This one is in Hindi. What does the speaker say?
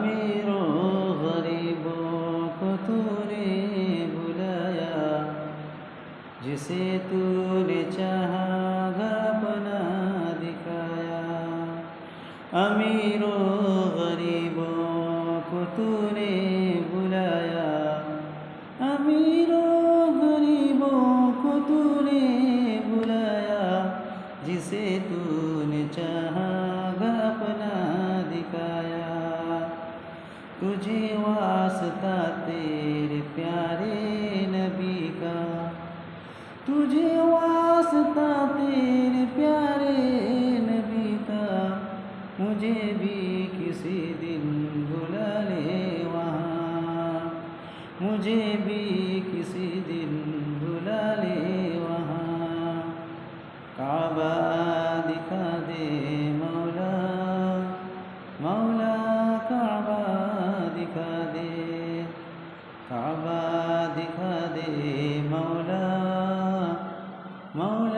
अमीरों गरीबों को तूने बुलाया, जिसे तूने चाहा घर अपना दिखाया। अमीरों गरीबों को तूने बुलाया, अमीरों गरीबों को तूने बुलाया, जिसे तूने चाहा घर अपना दिखाया। तुझे वास्ता तेरे प्यारे नबी का, तुझे वास्ता तेरे प्यारे नबी का, मुझे भी किसी दिन बुला ले वहाँ, मुझे भी किसी दिन बुला ले वहाँ। काबा दिखा दे मौला, मौला काबा दिखा दे, काबा दिखा दे मौला, मौला।